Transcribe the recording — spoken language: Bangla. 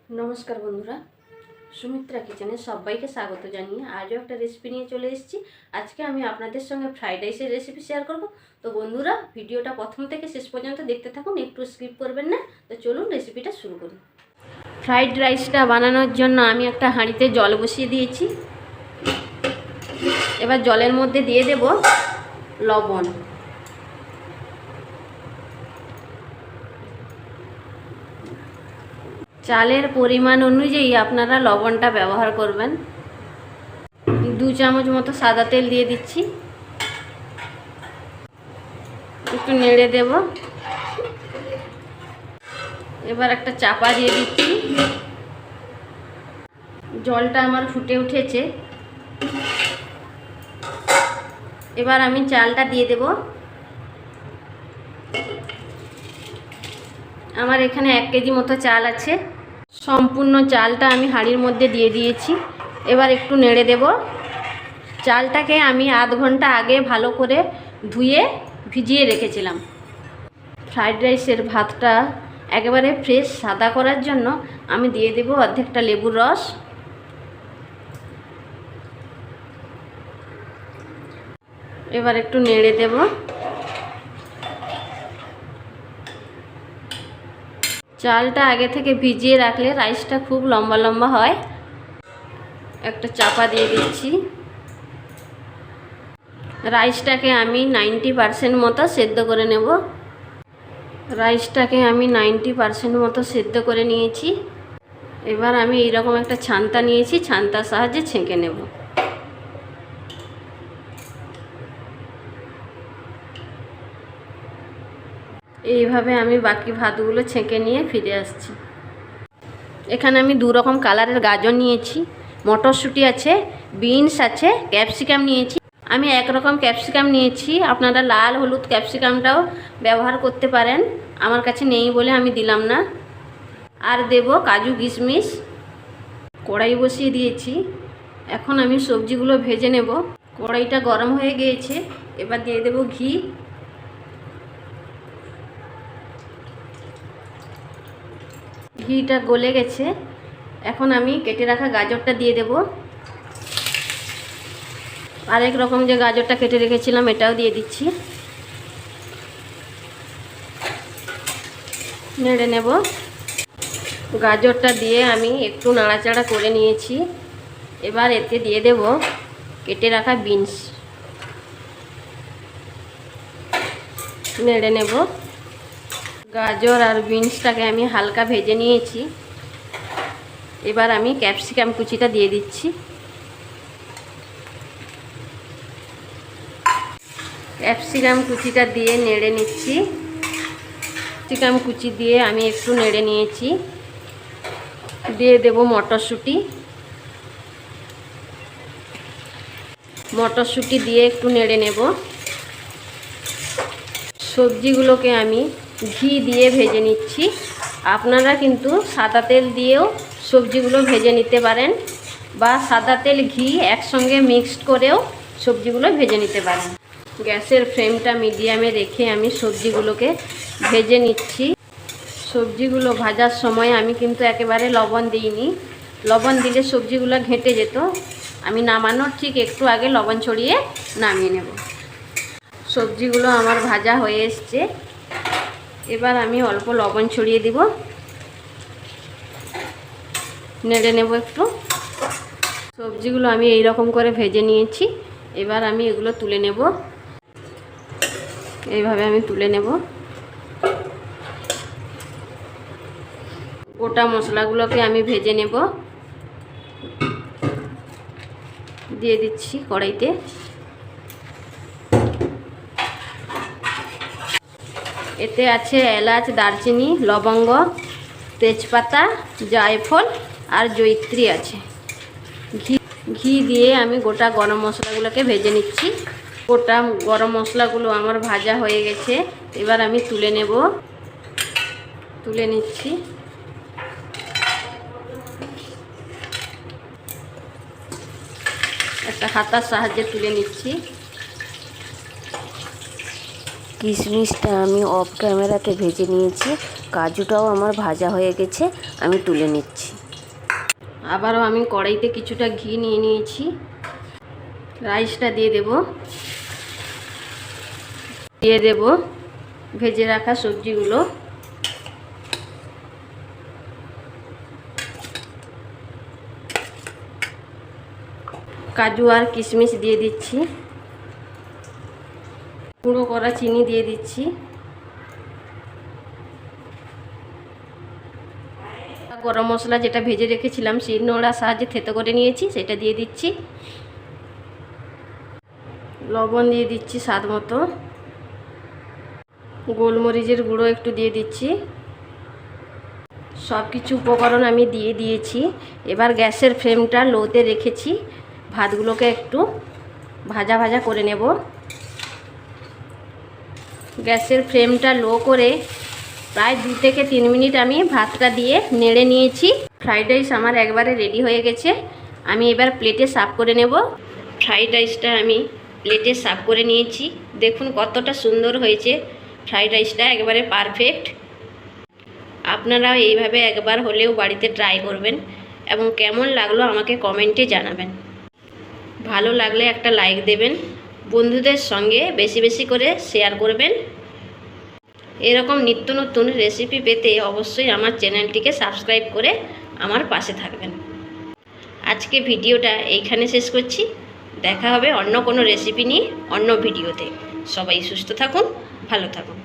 नमस्कार बंधुरा सुमित्रा किचेने सबाइके स्वागत जानिए आज एक रेसिपि निये चले एसेछि। आज के आमी आपनादेर संगे फ्राइड राइसेर रेसिपि शेयर करब। तो बंधुरा भिडियोटा प्रथम थेके शेष पर्यन्त देखते थाकुन, एकटु स्किप करबेन ना। तो चलुन रेसिपिटा शुरू करी। फ्राइड राइसटा बानानोर जन्य आमी एकटा हाঁড়িতে जल बसिए दिएछि। एबार जलेर मধ্যে दिए देब लवण, चालेर परिमाण अनुयायी आपनारा लवणटा व्यवहार करबेन। 2 चामच मतो सादा तेल दिए दिচ্ছি, একটু নেড়ে দেব। এবার একটা চাপা দিয়ে দিচ্ছি। জলটা আমার ফুটে উঠেছে, এবার আমি চালটা দিয়ে দেব। আমার এখানে 1 কেজি মতো চাল আছে। সম্পূর্ণ চালটা আমি হাঁড়ির মধ্যে দিয়ে দিয়েছি। এবার একটু নেড়ে দেব। চালটাকে আমি আধ ঘন্টা আগে ভালো করে ধুয়ে ভিজিয়ে রেখেছিলাম। ফ্রাইড রাইসের ভাতটা একেবারে ফ্রেশ সাদা করার জন্য আমি দিয়ে দেব অর্ধেকটা লেবুর রস। এবার একটু নেড়ে দেব। চালটা আগে থেকে ভিজিয়ে রাখলে রাইসটা খুব লম্বা লম্বা হয়। একটা চাপা দিয়ে দিচ্ছি। রাইসটাকে আমি 90% মতো সেদ্ধ করে নেব। রাইসটাকে আমি 90% মতো সেদ্ধ করে নিয়েছি। এবার আমি এইরকম একটা ছান্তা নিয়েছি, ছান্তার সাহায্যে ছেঁকে নেব। এইভাবে আমি বাকি ভাতগুলো ছেঁকে নিয়ে ফিরে আসছি। এখানে আমি 2 রকম কালারের গাজর নিয়েছি, মটরশুঁটি আছে, বিনস আছে, ক্যাপসিকাম নিয়েছি। আমি 1 রকম ক্যাপসিকাম নিয়েছি, আপনারা লাল হলুদ ক্যাপসিকামটাও ব্যবহার করতে পারেন। আমার কাছে নেই বলে আমি দিলাম না। আর দেব কাজু কিশমিশ। কড়াই বসিয়ে দিয়েছি, এখন আমি সবজিগুলো ভেজে নেব। কড়াইটা গরম হয়ে গিয়েছে, এবার দিয়ে দেব ঘি। ঘিটা গলে গেছে, এখন আমি কেটে রাখা গাজরটা দিয়ে দেব। আরেক রকম যে গাজরটা কেটে রেখেছিলাম এটাও দিয়ে দিচ্ছি। নেড়ে নেব। গাজরটা দিয়ে আমি একটু নাড়াচাড়া করে নিয়েছি। এবার এতে দিয়ে দেব কেটে রাখা বিনস। নেড়ে নেব। গাজর আর বিনসটাকে আমি হালকা ভেজে নিয়েছি। এবার আমি ক্যাপসিকাম কুচিটা দিয়ে দিচ্ছি। ক্যাপসিকাম কুচিটা দিয়ে নেড়ে নিচ্ছি। ক্যাপসিকাম কুচি দিয়ে আমি একটু নেড়ে নিয়েছি। দিয়ে দেব মটরশুঁটি। মটরশুঁটি দিয়ে একটু নেড়ে নেব। সবজিগুলোকে আমি ঘি দিয়ে ভেজে নিচ্ছি। আপনারা কিন্তু সাদা তেল দিয়েও সবজিগুলো ভেজে নিতে পারেন, বা সাদা তেল ঘি একসঙ্গে মিক্সড করেও সবজিগুলো ভেজে নিতে পারেন। গ্যাসের ফ্লেমটা মিডিয়ামে রেখে আমি সবজিগুলোকে ভেজে নিচ্ছি। সবজিগুলো ভাজার সময় আমি কিন্তু একেবারে লবণ দিইনি। লবণ দিলে সবজিগুলো ঘেঁটে যেত। আমি নামানোর ঠিক একটু আগে লবণ ছড়িয়ে নামিয়ে নেব। সবজিগুলো আমার ভাজা হয়ে এসছে। এবার আমি অল্প লবণ ছড়িয়ে দিব। নেড়ে নেব একটু। সবজিগুলো আমি এই রকম করে ভেজে নিয়েছি। এবার আমি এগুলো তুলে নেব। এইভাবে আমি তুলে নেব। গোটা মশলাগুলোকে আমি ভেজে নেব। দিয়ে দিচ্ছি কড়াইতে। এতে আছে এলাচ, দারচিনি, লবঙ্গ, তেজপাতা, জায়ফল আর জয়িত্রী আছে। ঘি দিয়ে আমি গোটা গরম মশলাগুলোকে ভেজে নিচ্ছি। গোটা গরম মশলাগুলো আমার ভাজা হয়ে গেছে। এবার আমি তুলে নেব। তুলে নিচ্ছি। একটা হাতার সাহায্যে তুলে নিচ্ছি। কিশমিশটা আমি অফ ক্যামেরাতে ভেজে নিয়েছি। কাজুটাও আমার ভাজা হয়ে গেছে, আমি তুলে নিচ্ছি। আবারও আমি কড়াইতে কিছুটা ঘি নিয়ে নিয়েছি। রাইসটা দিয়ে দেব ভেজে রাখা সবজিগুলো। কাজু আর কিশমিশ দিয়ে দিচ্ছি। গুঁড়ো করা চিনি দিয়ে দিচ্ছি। গরম মশলা যেটা ভেজে রেখেছিলাম শিলনোড়ার সাহায্যে থেতো করে নিয়েছি, সেটা দিয়ে দিচ্ছি। লবণ দিয়ে দিচ্ছি স্বাদ মতো। গোলমরিচের গুঁড়ো একটু দিয়ে দিচ্ছি। সব কিছু উপকরণ আমি দিয়ে দিয়েছি। এবার গ্যাসের ফ্লেমটা লোতে রেখেছি। ভাতগুলোকে একটু ভাজা ভাজা করে নেব। গ্যাসের ফ্লেমটা লো করে প্রায় 2 থেকে 3 মিনিট আমি ভাতটা দিয়ে নেড়ে নিয়েছি। ফ্রাইড রাইস আমার একবারে রেডি হয়ে গেছে। আমি এবার প্লেটে সার্ভ করে নেব। ফ্রাইড রাইসটা আমি প্লেটে সার্ভ করে নিয়েছি। দেখুন কতটা সুন্দর হয়েছে। ফ্রাইড রাইসটা একবারে পারফেক্ট। আপনারা এইভাবে একবার হলেও বাড়িতে ট্রাই করবেন এবং কেমন লাগলো আমাকে কমেন্টে জানাবেন। ভালো লাগলে একটা লাইক দেবেন। বন্ধুদের সঙ্গে বেশি বেশি করে শেয়ার করবেন। এরকম নিত্য নতুন রেসিপি পেতে অবশ্যই আমার চ্যানেলটিকে সাবস্ক্রাইব করে আমার পাশে থাকবেন। আজকে ভিডিওটা এইখানে শেষ করছি। দেখা হবে অন্য কোনো রেসিপি নিয়ে অন্য ভিডিওতে। সবাই সুস্থ থাকুন, ভালো থাকুন।